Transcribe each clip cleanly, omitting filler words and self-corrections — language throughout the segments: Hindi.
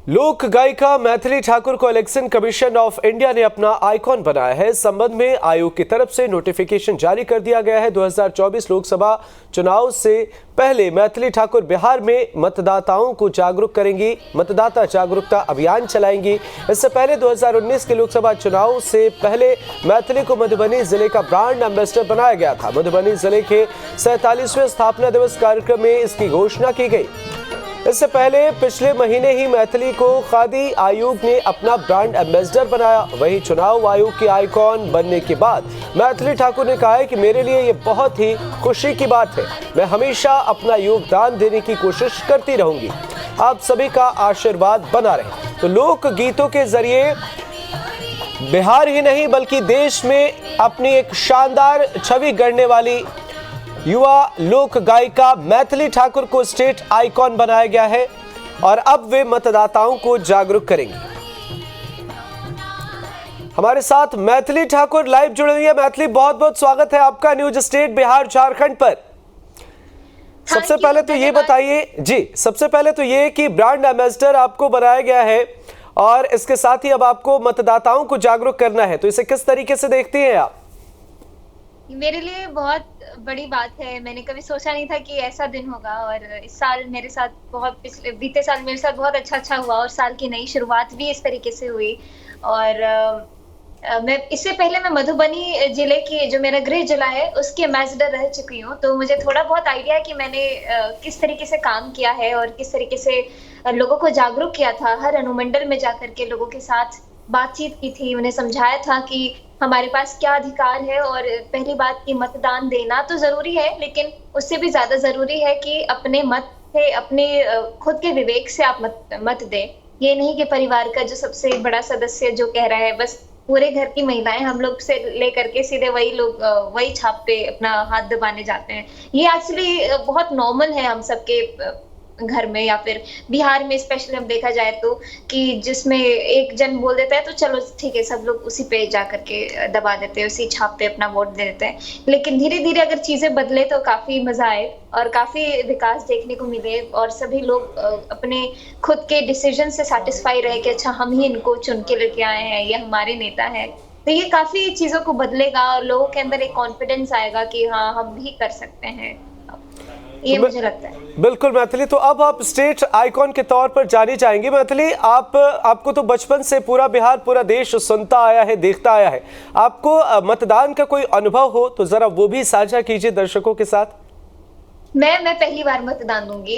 लोक गायिका मैथिली ठाकुर को इलेक्शन कमीशन ऑफ इंडिया ने अपना आइकॉन बनाया है। इस संबंध में आयोग की तरफ से नोटिफिकेशन जारी कर दिया गया है। 2024 लोकसभा चुनाव से पहले मैथिली ठाकुर बिहार में मतदाताओं को जागरूक करेंगी, मतदाता जागरूकता अभियान चलाएंगी। इससे पहले 2019 के लोकसभा चुनाव से पहले मैथिली को मधुबनी जिले का ब्रांड एम्बेसडर बनाया गया था। मधुबनी जिले के 47वें स्थापना दिवस कार्यक्रम में इसकी घोषणा की गई। इससे पहले पिछले महीने ही मैथिली को खादी आयोग ने अपना ब्रांड एम्बेसडर बनाया। वहीं चुनाव आयोग की आइकॉन बनने के बाद मैथिली ठाकुर ने कहा है कि मेरे लिए ये बहुत ही खुशी की बात है। मैं हमेशा अपना योगदान देने की कोशिश करती रहूंगी। आप सभी का आशीर्वाद बना रहे। तो लोक गीतों के जरिए बिहार ही नहीं बल्कि देश में अपनी एक शानदार छवि गढ़ने वाली युवा लोक गायिका मैथिली ठाकुर को स्टेट आइकॉन बनाया गया है और अब वे मतदाताओं को जागरूक करेंगी। हमारे साथ मैथिली ठाकुर लाइव जुड़ी हुई है। मैथिली, बहुत बहुत स्वागत है आपका न्यूज स्टेट बिहार झारखंड पर। सबसे पहले तो ये बताइए जी, सबसे पहले तो ये कि ब्रांड एम्बेसडर आपको बनाया गया है और इसके साथ ही अब आपको मतदाताओं को जागरूक करना है, तो इसे किस तरीके से देखती हैं आप? मेरे लिए बहुत बड़ी बात है। मैंने कभी सोचा नहीं था कि ऐसा दिन होगा और इस साल मेरे साथ बीते साल मेरे साथ बहुत अच्छा हुआ और साल की नई शुरुआत भी इस तरीके से हुई। और मैं इससे पहले मैं मधुबनी जिले की, जो मेरा गृह जिला है, उसकी एम्बेसडर रह चुकी हूँ, तो मुझे थोड़ा बहुत आइडिया है कि मैंने किस तरीके से काम किया है और किस तरीके से लोगों को जागरूक किया था। हर अनुमंडल में जाकर के लोगों के साथ बातचीत की थी, उन्हें समझाया था कि हमारे पास क्या अधिकार है। और पहली बात कि मतदान देना तो जरूरी है, लेकिन उससे भी ज्यादा जरूरी है कि अपने मत से, अपने खुद के विवेक से आप मत दें। ये नहीं कि परिवार का जो सबसे बड़ा सदस्य जो कह रहा है, बस पूरे घर की महिलाएं हम लोग से लेकर के सीधे वही लोग वही छाप पे अपना हाथ दबाने जाते हैं। ये एक्चुअली बहुत नॉर्मल है हम सबके घर में, या फिर बिहार में स्पेशली हम देखा जाए तो, कि जिसमें एक जन बोल देता है तो चलो ठीक है, सब लोग उसी पे जा करके दबा देते हैं, उसी छाप पे अपना वोट दे देते हैं। लेकिन धीरे धीरे अगर चीजें बदले तो काफी मजा आए और काफी विकास देखने को मिले और सभी लोग अपने खुद के डिसीजन से सेटिस्फाई रहे कि अच्छा, हम ही इनको चुन के लेके आए हैं, ये हमारे नेता है। तो ये काफी चीजों को बदलेगा और लोगों के अंदर एक कॉन्फिडेंस आएगा कि हाँ, हम भी कर सकते हैं। ये तो मुझे लगता है। बिल्कुल मैथिली, तो अब आप स्टेट आइकॉन के तौर पर जानी जाएंगी। मैथिली, आपको तो बचपन से पूरा बिहार, पूरा देश सुनता आया है, देखता आया है। आपको मतदान का कोई अनुभव हो तो जरा वो भी साझा कीजिए दर्शकों के साथ। मैं पहली बार मतदान दूंगी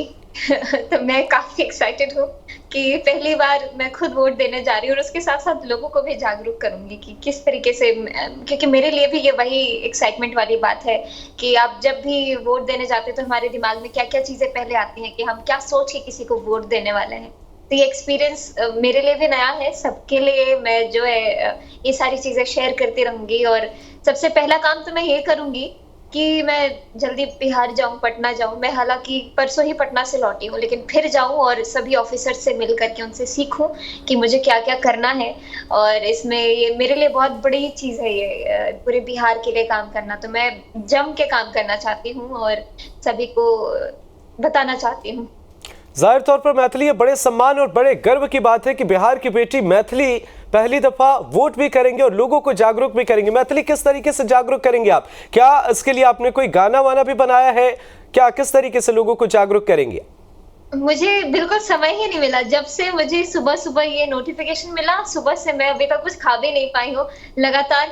तो मैं काफी एक्साइटेड हूँ कि पहली बार मैं खुद वोट देने जा रही हूँ और उसके साथ साथ लोगों को भी जागरूक करूंगी कि किस तरीके से, क्योंकि मेरे लिए भी ये वही एक्साइटमेंट वाली बात है कि आप जब भी वोट देने जाते हैं तो हमारे दिमाग में क्या क्या चीजें पहले आती हैं कि हम क्या सोच के किसी को वोट देने वाले हैं। तो ये एक्सपीरियंस मेरे लिए भी नया है, सबके लिए मैं जो है ये सारी चीजें शेयर करती रहूंगी। और सबसे पहला काम तो मैं ये करूंगी कि मैं जल्दी बिहार जाऊं, पटना जाऊं। मैं हालांकि परसों ही पटना से लौटी हूँ, लेकिन फिर जाऊं और सभी ऑफिसर से मिल करके उनसे सीखूं कि मुझे क्या क्या करना है। और इसमें ये मेरे लिए बहुत बड़ी चीज है, ये पूरे बिहार के लिए काम करना। तो मैं जम के काम करना चाहती हूँ और सभी को बताना चाहती हूँ। जाहिर तौर पर मैथिली, ये बड़े सम्मान और बड़े गर्व की बात है कि बिहार की बेटी मैथिली पहली दफा वोट भी करेंगे और लोगों को जागरूक भी करेंगे। मैथिली, किस तरीके से जागरूक करेंगे आप? क्या इसके लिए आपने कोई गाना वाना भी बनाया है? क्या किस तरीके से लोगों को जागरूक करेंगे? मुझे बिल्कुल समय ही नहीं मिला। जब से मुझे सुबह सुबह ये नोटिफिकेशन मिला, सुबह से मैं अभी तक कुछ खा भी नहीं पाई हूँ। लगातार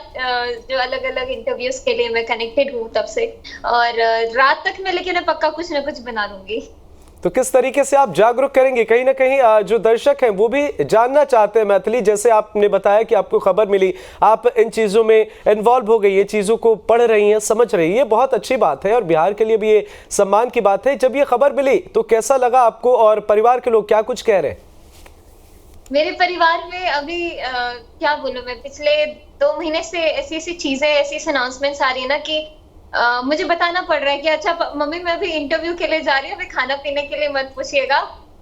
जो अलग अलग इंटरव्यूज के लिए मैं कनेक्टेड हूँ तब से, और रात तक मैं, लेकिन मैं पक्का कुछ ना कुछ बना लूंगी। तो किस तरीके से आप जागरूक करेंगे? कहीं ना कहीं जो दर्शक हैं वो भी जानना चाहते हैं मैथिली। जैसे आपने बताया कि आपको खबर मिली, आप इन चीज़ों में इन्वॉल्व हो गई, ये चीज़ों को पढ़ रही हैं, समझ रही हैं, ये बहुत अच्छी बात है और बिहार के लिए भी ये सम्मान की बात है। जब ये खबर मिली तो कैसा लगा आपको और परिवार के लोग क्या कुछ कह रहे हैं? मेरे परिवार में अभी क्या बोलूं मैं, पिछले 2 महीने से ऐसी ऐसी चीजें, ऐसी अनाउंसमेंट्स आ रही है ना कि मुझे बताना पड़ रहा है कि अच्छा मम्मी, मैं अभी इंटरव्यू के लिए जा रही हूँ, अभी खाना पीने के लिए मत पूछिएगा।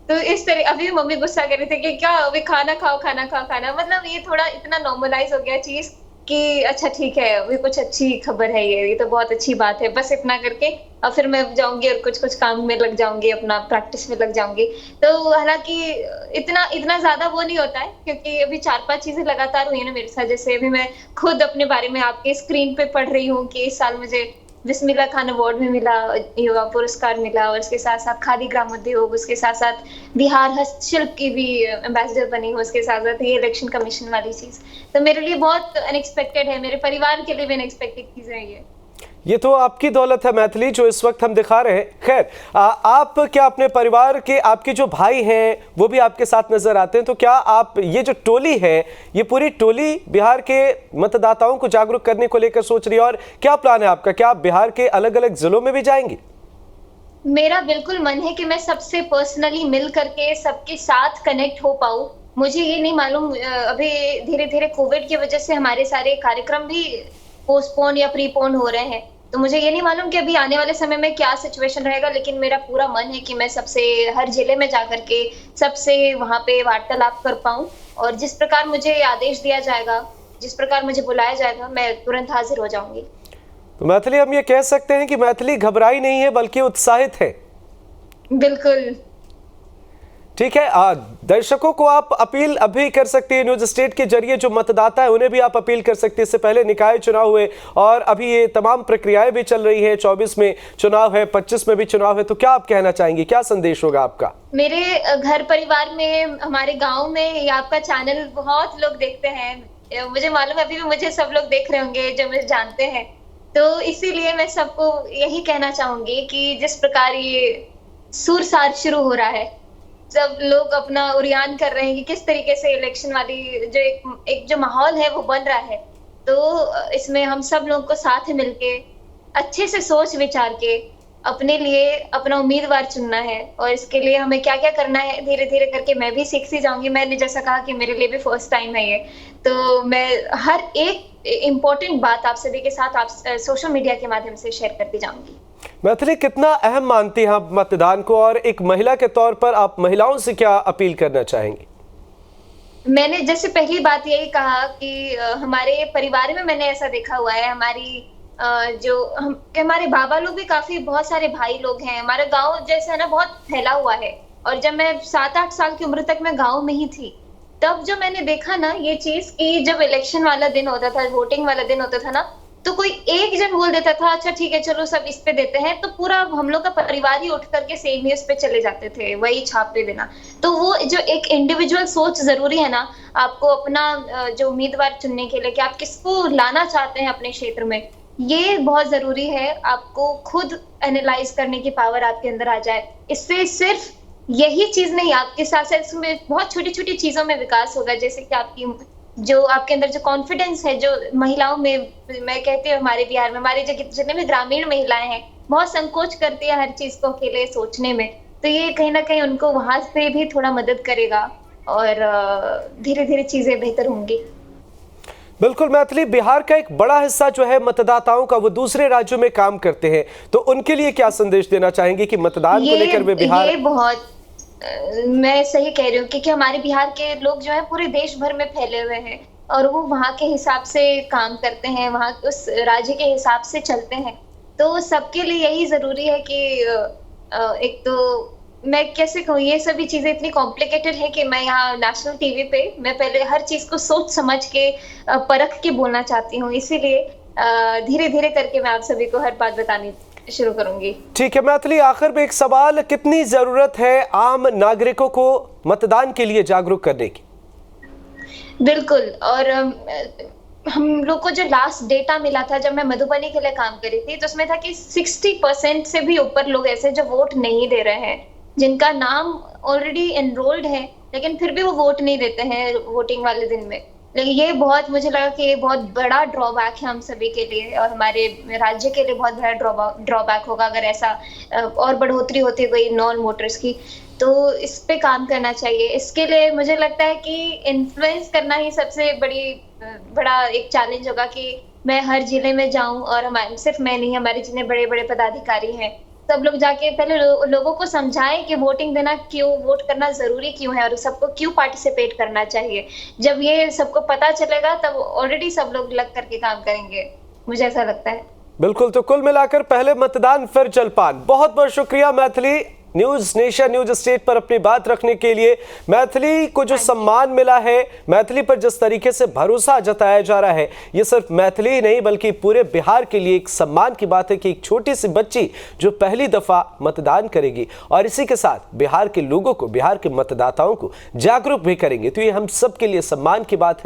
तो इस तरह अभी मम्मी गुस्सा कर रही थी कि क्या अभी खाना खाओ, खाना खाओ, खाना। मतलब ये थोड़ा इतना नॉर्मलाइज हो गया चीज कि अच्छा ठीक है, ये कुछ अच्छी खबर है, ये तो बहुत अच्छी बात है, बस इतना करके और फिर मैं जाऊँगी और कुछ-कुछ काम में लग जाऊँगी, अपना प्रैक्टिस में लग जाऊँगी। तो हालाँकि इतना इतना ज़्यादा वो नहीं होता है क्योंकि अभी 4-5 चीज़ें लगातार हुई हैं ना मेरे साथ। जैसे अभी मैं खुद अपने बारे में आपके स्क्रीन पे पढ़ रही हूँ कि इस साल मुझे बिस्मिल्लाह खान अवार्ड भी मिला, युवा पुरस्कार मिला और उसके साथ-साथ खादी ग्रामोद्योग, उसके साथ-साथ बिहार हस्तशिल्प की भी एम्बेसडर बनी हूँ, उसके साथ-साथ ये इलेक्शन कमीशन वाली चीज़। तो मेरे लिए बहुत अनएक्सपेक्टेड है, मेरे परिवार के लिए भी अनएक्सपेक्टेड चीज़ है ये। ये तो आपकी दौलत है मैथिली, जो इस वक्त हम दिखा रहे हैं। खैर, आप क्या अपने परिवार के, आपके जो भाई हैं वो भी आपके साथ नजर आते हैं, तो क्या आप, ये जो टोली है, ये पूरी टोली बिहार के मतदाताओं को जागरूक करने को लेकर सोच रही है, और क्या प्लान है आपका? क्या आप बिहार के अलग अलग जिलों में भी जाएंगे? मेरा बिल्कुल मन है कि मैं सबसे पर्सनली मिल करके सबके साथ कनेक्ट हो पाऊँ। मुझे ये नहीं मालूम, अभी धीरे-धीरे कोविड की वजह से हमारे सारे कार्यक्रम भी पोस्टपोन या प्रीपोन हो रहे हैं। तो मुझे ये नहीं मालूम कि अभी आने वाले समय में क्या सिचुएशन रहेगा, लेकिन मेरा पूरा मन है कि मैं सबसे हर जिले में जाकर के सबसे वहाँ पे वार्तालाप कर पाऊँ और जिस प्रकार मुझे आदेश दिया जाएगा, जिस प्रकार मुझे बुलाया जाएगा, मैं तुरंत हाज़िर हो जाऊँगी। तो मैथिली, हम ये कह सकते हैं कि मैथिली घबराई नहीं है बल्कि उत्साहित है। बिल्कुल। ठीक है, दर्शकों को आप अपील अभी कर सकती है न्यूज स्टेट के जरिए, जो मतदाता है उन्हें भी आप अपील कर सकती है। इससे पहले निकाय चुनाव हुए और अभी ये तमाम प्रक्रियाएं भी चल रही है। 24 में चुनाव है, 25 में भी चुनाव है, तो क्या आप कहना चाहेंगे, क्या संदेश होगा आपका? मेरे घर परिवार में, हमारे गांव में ये आपका चैनल बहुत लोग देखते हैं। मुझे मालूम है अभी भी मुझे सब लोग देख रहे होंगे जो मुझे जानते हैं। तो इसीलिए मैं सबको यही कहना चाहूंगी कि जिस प्रकार ये सूरसार शुरू हो रहा है, सब लोग अपना उड़ियान कर रहे हैं कि किस तरीके से इलेक्शन वाली जो एक जो माहौल है वो बन रहा है। तो इसमें हम सब लोग को साथ मिलके अच्छे से सोच विचार के अपने लिए अपना उम्मीदवार चुनना है और इसके लिए हमें क्या-क्या करना है धीरे-धीरे करके मैं भी सीखती जाऊंगी। मैंने जैसा कहा कि मेरे लिए भी फर्स्ट टाइम है ये, तो मैं हर एक इम्पोर्टेंट बात आप सभी के साथ आप सोशल मीडिया के माध्यम से शेयर करती जाऊंगी। मैथिली, कितना अहम मानती हैं आप मतदान को, और एक महिला के तौर पर आप महिलाओं से क्या अपील करना चाहेंगी? मैंने जैसे पहली बात यही कहा कि हमारे परिवार में मैंने ऐसा देखा हुआ है, हमारे बाबा लोग भी काफी बहुत सारे भाई लोग हैं। हमारा गांव जैसा है ना बहुत फैला हुआ है और जब मैं 7-8 साल की उम्र तक मैं गांव में ही थी, तब जो मैंने देखा ना ये चीज कि जब इलेक्शन वाला दिन होता था, वोटिंग वाला दिन होता था ना, तो कोई एक जन बोल देता था अच्छा ठीक है चलो सब इस पे देते हैं, तो पूरा हम लोग का परिवार ही उठ करके सेम ही उस पे चले जाते थे, वही छाप पे देना। तो वो जो एक इंडिविजुअल सोच जरूरी है ना, आपको अपना जो उम्मीदवार चुनने के लिए कि आप किसको लाना चाहते हैं अपने क्षेत्र में, ये बहुत जरूरी है। आपको खुद एनालाइज करने की पावर आपके अंदर आ जाए। इससे सिर्फ यही चीज नहीं, आपके साथ साथ इसमें बहुत छोटी छोटी चीजों में विकास होगा, जैसे कि आपकी जो आपके अंदर जो कॉन्फिडेंस है, जो महिलाओं में, मैं कहती हूँ हमारे बिहार में हमारे जो जितने भी ग्रामीण महिलाएं हैं बहुत संकोच करती है हर चीज को अकेले सोचने में, तो ये कहीं ना कहीं उनको वहां से भी थोड़ा मदद करेगा और धीरे धीरे चीजें बेहतर होंगी। बिल्कुल मैथिली, बिहार का एक बड़ा हिस्सा जो है मतदाताओं का वो दूसरे राज्यों में काम करते हैं, तो उनके लिए क्या संदेश देना चाहेंगे कि मतदान को लेकर वे बिहार? ये बहुत मैं सही कह रही हूँ क्योंकि हमारे बिहार के लोग जो है पूरे देश भर में फैले हुए हैं और वो वहाँ के हिसाब से काम करते हैं, वहाँ उस राज्य के हिसाब से चलते हैं। तो सबके लिए यही जरूरी है कि एक तो मैं कैसे कहूँ, ये सभी चीजें इतनी कॉम्प्लिकेटेड है कि मैं यहाँ नेशनल टीवी पे मैं पहले हर चीज को सोच समझ के परख के बोलना चाहती हूँ, इसीलिए धीरे धीरे करके मैं आप सभी को हर बात बतानी शुरू करूंगी। ठीक है मैथिली, आखिर में एक सवाल, कितनी जरूरत है आम नागरिकों को मतदान के लिए जागरूक करने की? बिल्कुल, और हम लोग को जो लास्ट डेटा मिला था जब मैं मधुबनी के लिए काम कर रही थी, तो उसमें था कि 60% से भी ऊपर लोग ऐसे जो वोट नहीं दे रहे हैं, जिनका नाम ऑलरेडी एनरोल्ड है लेकिन फिर भी वो वोट नहीं देते हैं वोटिंग वाले दिन में। लेकिन ये बहुत, मुझे लगा कि ये बहुत बड़ा ड्रॉबैक है हम सभी के लिए और हमारे राज्य के लिए बहुत बड़ा ड्रॉबैक होगा अगर ऐसा और बढ़ोतरी होती गई नॉन वोटर्स की, तो इस पे काम करना चाहिए। इसके लिए मुझे लगता है कि इन्फ्लुएंस करना ही सबसे बड़ा एक चैलेंज होगा कि मैं हर जिले में जाऊं और हमारे सिर्फ मैं नहीं, हमारे जितने बड़े बड़े पदाधिकारी हैं सब लोग जाके पहले लोगों को समझाएं कि वोटिंग देना क्यों, वोट करना जरूरी क्यों है और सबको क्यों पार्टिसिपेट करना चाहिए। जब ये सबको पता चलेगा तब ऑलरेडी सब लोग लग करके काम करेंगे, मुझे ऐसा लगता है। बिल्कुल, तो कुल मिलाकर पहले मतदान फिर जलपान। बहुत बहुत शुक्रिया Maithili, news nation news state पर अपनी बात रखने के लिए। मैथिली को जो सम्मान मिला है, मैथिली पर जिस तरीके से भरोसा जताया जा रहा है, ये सिर्फ मैथिली ही नहीं बल्कि पूरे बिहार के लिए एक सम्मान की बात है कि एक छोटी सी बच्ची जो पहली दफा मतदान करेगी और इसी के साथ बिहार के लोगों को, बिहार के मतदाताओं को जागरूक भी करेंगे, तो ये हम सब के लिए सम्मान की बात है।